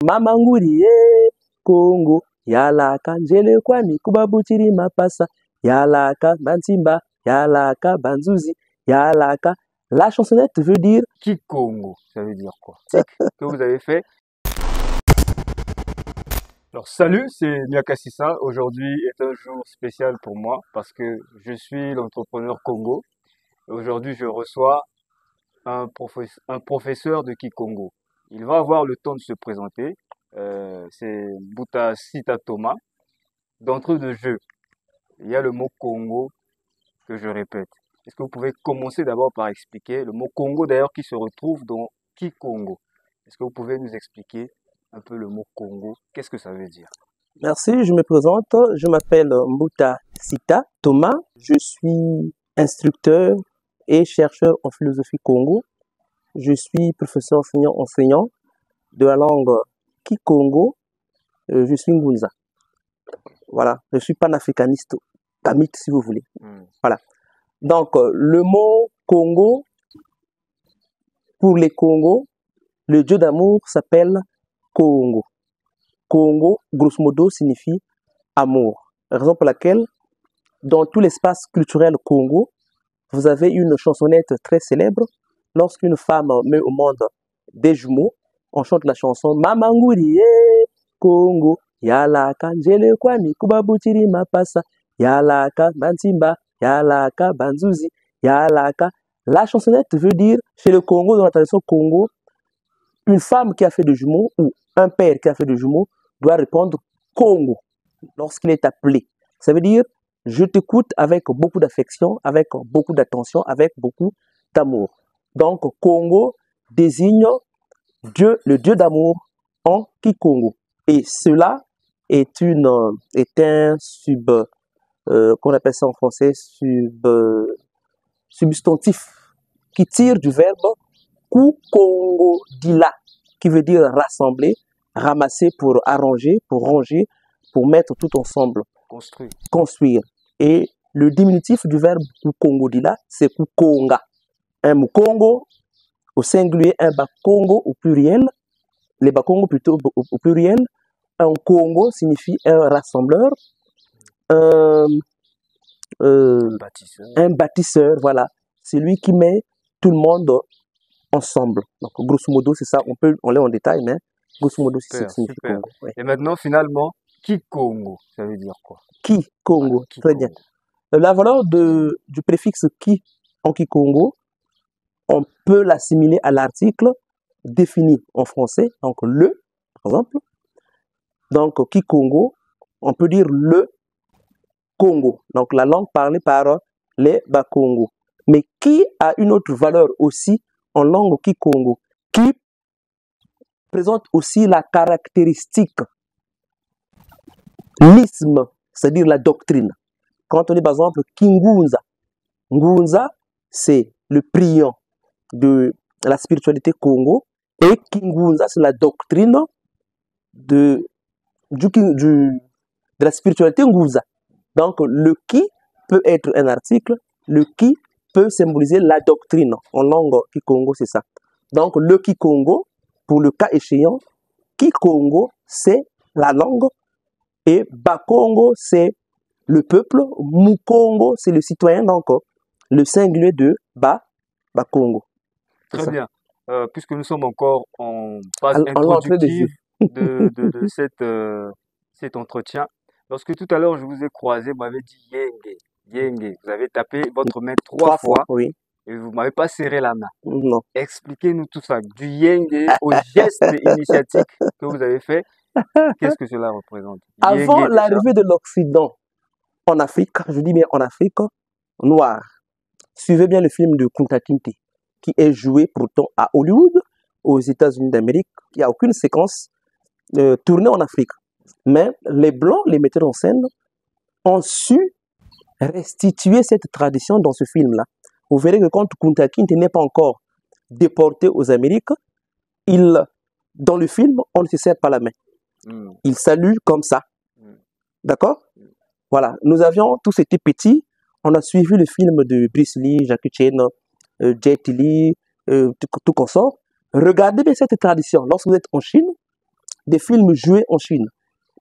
Mama nguriye Congo, yalaka njele kwani kubabutiri mapasa, yalaka bantimba, yalaka banzuzi, yalaka. La chansonnette veut dire Kikongo, ça veut dire quoi? Tic, que vous avez fait. Alors salut, c'est Miakasissa. Aujourd'hui est un jour spécial pour moi parce que je suis l'entrepreneur Congo. Aujourd'hui, je reçois un professeur de Kikongo. Il va avoir le temps de se présenter. C'est Bouta Sita Thomas. D'entrée de jeu, il y a le mot Congo que je répète. Est-ce que vous pouvez commencer d'abord par expliquer le mot Congo d'ailleurs qui se retrouve dans Kikongo? Est-ce que vous pouvez nous expliquer un peu le mot Congo? Qu'est-ce que ça veut dire? Merci, je me présente. Je m'appelle Bouta Sita Thomas. Je suis instructeur et chercheur en philosophie Congo. Je suis professeur enseignant de la langue Kikongo. Je suis Ngunza. Voilà, je suis panafricaniste, kamite si vous voulez. Voilà. Donc, le mot Congo, pour les Congos, le dieu d'amour s'appelle Congo. Congo, grosso modo, signifie amour. Raison pour laquelle, dans tout l'espace culturel Congo, vous avez une chansonnette très célèbre. Lorsqu'une femme met au monde des jumeaux, on chante la chanson Mama nguriye Congo, yalaka njele kwani kubabutiri mapasa, yalaka bantimba, yalaka banzuzi, yalaka. La chansonnette veut dire, chez le Congo, dans la tradition Congo, une femme qui a fait des jumeaux ou un père qui a fait des jumeaux doit répondre Congo lorsqu'il est appelé. Ça veut dire, je t'écoute avec beaucoup d'affection, avec beaucoup d'attention, avec beaucoup d'amour. Donc, Congo désigne Dieu, le Dieu d'amour en Kikongo. Et cela est un qu'on appelle ça en français, substantif, qui tire du verbe Kukongo Dila, qui veut dire rassembler, ramasser pour arranger, pour ranger, pour mettre tout ensemble. Construire. Et le diminutif du verbe Kukongo Dila, c'est Kukonga. Un Mukongo au singulier, un Bakongo au pluriel, les Bakongo plutôt au pluriel. Un Congo signifie un rassembleur, un bâtisseur, voilà. C'est lui qui met tout le monde ensemble. Donc, grosso modo, c'est ça. On l'est en détail, mais grosso modo, c'est ça que signifie Congo. Ouais. Et maintenant, finalement, Kikongo, ça veut dire quoi? Kikongo, très bien. La valeur du préfixe Ki en Kikongo, on peut l'assimiler à l'article défini en français, donc le, par exemple. Donc, Kikongo, on peut dire le Congo, donc la langue parlée par les Bakongo. Mais qui a une autre valeur aussi en langue Kikongo, qui présente aussi la caractéristique l'isme, c'est-à-dire la doctrine. Quand on dit par exemple Kingunza, Ngunza, c'est le priant de la spiritualité Congo, et Kingunza, c'est la doctrine de la spiritualité Ngunza. Donc, le qui peut être un article, le qui peut symboliser la doctrine. En langue Kikongo, c'est ça. Donc, le Kikongo, pour le cas échéant, Kikongo, c'est la langue, et Bakongo, c'est le peuple, Mukongo, c'est le citoyen, donc le singulier de Bakongo. Très bien. Puisque nous sommes encore en phase introductive de cet entretien, lorsque tout à l'heure je vous ai croisé, vous m'avez dit Yenge, Yenge. Vous avez tapé votre main trois fois, oui. Et vous ne m'avez pas serré la main. Non. Expliquez-nous tout ça, du Yenge au geste initiatique que vous avez fait. Qu'est-ce que cela représente? Avant l'arrivée de l'Occident en Afrique, je dis bien en Afrique noire, suivez bien le film de Kunta Kinte, qui est joué pourtant à Hollywood, aux États-Unis d'Amérique. Il n'y a aucune séquence tournée en Afrique. Mais les Blancs, les metteurs en scène, ont su restituer cette tradition dans ce film-là. Vous verrez que quand Kunta Kinte n'est pas encore déporté aux Amériques, dans le film, on ne se serre pas la main. Il salue comme ça. D'accord? Voilà. Nous avions tous été petits. On a suivi le film de Bruce Lee, Jackie Chan, Jet Li, tout consort. Regardez bien cette tradition. Lorsque vous êtes en Chine, des films joués en Chine,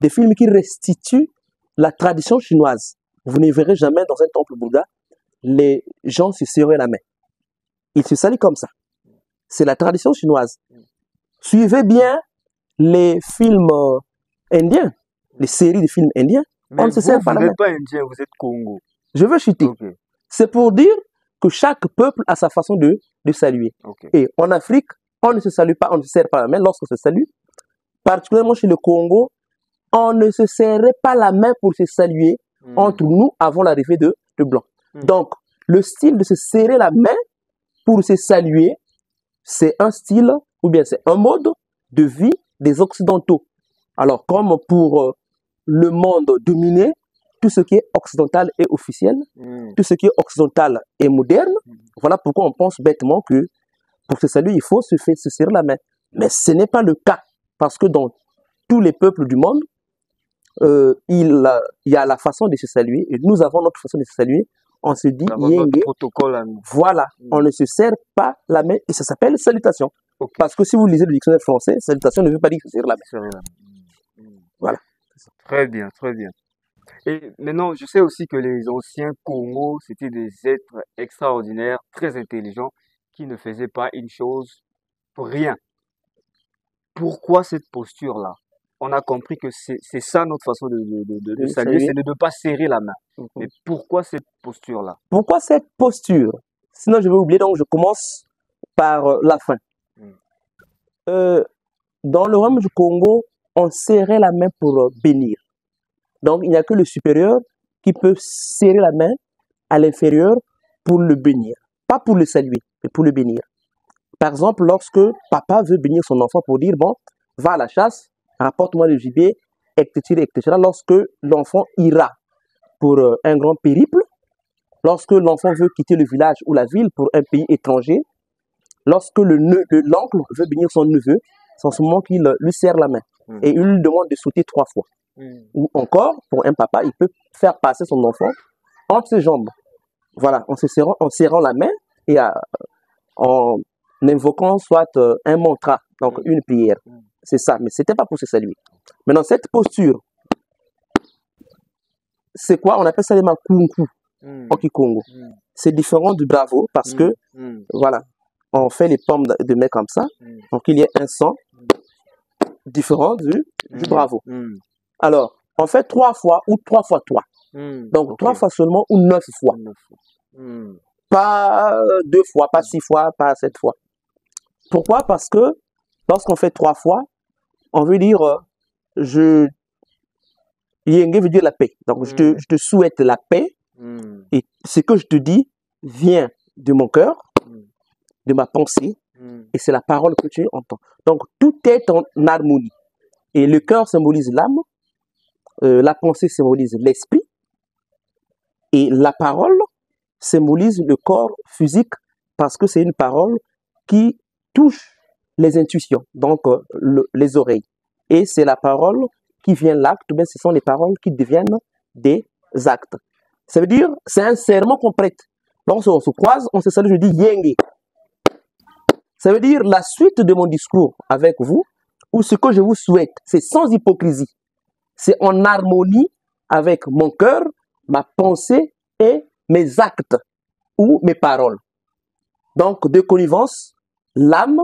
des films qui restituent la tradition chinoise. Vous ne verrez jamais dans un temple Bouddha les gens se serrer la main. Ils se saluent comme ça. C'est la tradition chinoise. Suivez bien les films indiens, les séries de films indiens. Mais On ne se serre pas vous la main. n'êtes pas indien, vous êtes Congo. Je veux chuter. Ok, C'est pour dire que chaque peuple a sa façon de saluer. ok. Et en Afrique, on ne se salue pas, on ne se serre pas la main lorsqu'on se salue. Particulièrement chez le Congo, on ne se serrait pas la main pour se saluer entre nous avant l'arrivée de Blanc. Donc, le style de se serrer la main pour se saluer, c'est un style, ou bien c'est un mode de vie des Occidentaux. Alors, comme pour le monde dominé, tout ce qui est occidental est officiel, tout ce qui est occidental est moderne. Voilà pourquoi on pense bêtement que pour se saluer, il faut se serrer la main. Mais ce n'est pas le cas, parce que dans tous les peuples du monde, il y a la façon de se saluer, et nous avons notre façon de se saluer. On se dit Nous avons notre yenge. protocole à nous. Voilà, on ne se serre pas la main et ça s'appelle salutation. Ok. Parce que si vous lisez le dictionnaire français, salutation ne veut pas dire se serrer la main. C'est vrai. Voilà. Très bien, très bien. Et maintenant, je sais aussi que les anciens Congo, c'était des êtres extraordinaires, très intelligents, qui ne faisaient pas une chose pour rien. Pourquoi cette posture-là? On a compris que c'est ça notre façon de De saluer, saluer. c'est de ne pas serrer la main. Mhm. Mais pourquoi cette posture-là? Pourquoi cette posture? Sinon, je vais oublier, donc je commence par la fin. Dans le royaume du Congo, on serrait la main pour bénir. Donc, il n'y a que le supérieur qui peut serrer la main à l'inférieur pour le bénir. Pas pour le saluer, mais pour le bénir. Par exemple, lorsque papa veut bénir son enfant pour dire, bon, va à la chasse, rapporte-moi le gibier, etc., etc. Lorsque l'enfant ira pour un grand périple, lorsque l'enfant veut quitter le village ou la ville pour un pays étranger, lorsque l'oncle veut bénir son neveu, c'est en ce moment qu'il lui serre la main et il lui demande de sauter 3 fois. Ou encore, pour un papa, il peut faire passer son enfant entre ses jambes. Voilà, en serrant la main et en invoquant soit un mantra, donc une prière. C'est ça, mais ce n'était pas pour se saluer. Maintenant, cette posture, c'est quoi? On appelle ça les makunku au Kikongo. C'est différent du bravo parce que, voilà, on fait les pommes de main comme ça. Donc, il y a un son différent du bravo. Alors, on fait 3 fois ou 3 fois 3. Donc, Ok. 3 fois seulement ou 9 fois. Pas 2 fois, pas 6 fois, pas 7 fois. Pourquoi? Parce que lorsqu'on fait 3 fois, on veut dire Yenge veut dire la paix. Donc, je te souhaite la paix. Et ce que je te dis vient de mon cœur, de ma pensée, et c'est la parole que tu entends. Donc, tout est en harmonie. Et le cœur symbolise l'âme, la pensée symbolise l'esprit, et la parole symbolise le corps physique, parce que c'est une parole qui touche les intuitions, donc les oreilles. Et c'est la parole qui vient l'acte, mais ce sont les paroles qui deviennent des actes. Ça veut dire, c'est un serment qu'on prête. Lorsqu'on se croise, on se salue, je dis Yenge. Ça veut dire la suite de mon discours avec vous, ou ce que je vous souhaite, c'est sans hypocrisie. C'est en harmonie avec mon cœur, ma pensée et mes actes ou mes paroles. Donc, de connivence, l'âme,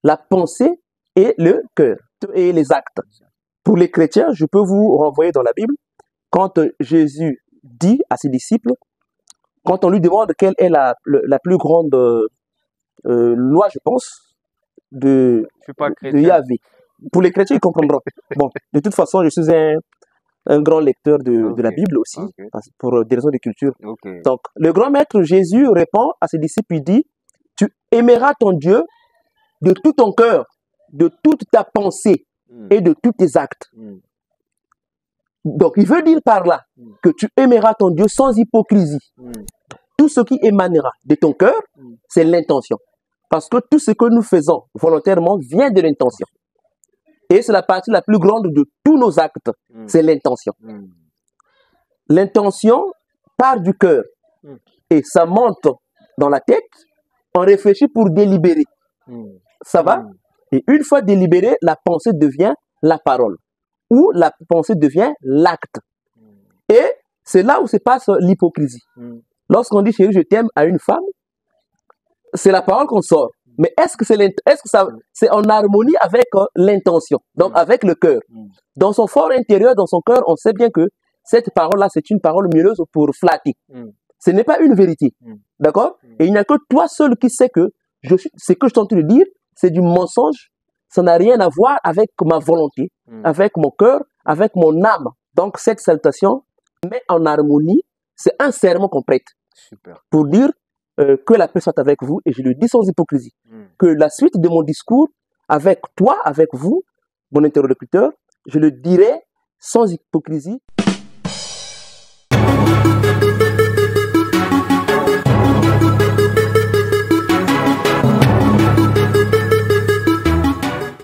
la pensée et le cœur, et les actes. Pour les chrétiens, je peux vous renvoyer dans la Bible, quand Jésus dit à ses disciples, quand on lui demande quelle est la plus grande loi, je pense, de Yahvé. Pour les chrétiens, ils comprendront. Bon, de toute façon, je suis un grand lecteur de la Bible aussi, pour des raisons de culture. Donc, le grand maître Jésus répond à ses disciples, il dit, tu aimeras ton Dieu de tout ton cœur, de toute ta pensée et de tous tes actes. Donc, il veut dire par là que tu aimeras ton Dieu sans hypocrisie. Tout ce qui émanera de ton cœur, c'est l'intention. Parce que tout ce que nous faisons volontairement vient de l'intention. Et c'est la partie la plus grande de tous nos actes, c'est l'intention. L'intention part du cœur et ça monte dans la tête, on réfléchit pour délibérer. Ça va? Et une fois délibéré, la pensée devient la parole, où la pensée devient l'acte. Et c'est là où se passe l'hypocrisie. Lorsqu'on dit chérie, je t'aime à une femme, c'est la parole qu'on sort. Mais est-ce que c'est en harmonie avec l'intention, donc avec le cœur? Dans son fort intérieur, dans son cœur, on sait bien que cette parole-là, c'est une parole mielleuse pour flatter. Ce n'est pas une vérité. D'accord? Et il n'y a que toi seul qui sais que ce que je suis en train de dire, c'est du mensonge. Ça n'a rien à voir avec ma volonté, avec mon cœur, avec mon âme. Donc, cette salutation met en harmonie, c'est un serment qu'on prête. Super. Pour dire que la paix soit avec vous, et je le dis sans hypocrisie. Que la suite de mon discours, avec toi, avec vous, mon interlocuteur, je le dirai sans hypocrisie.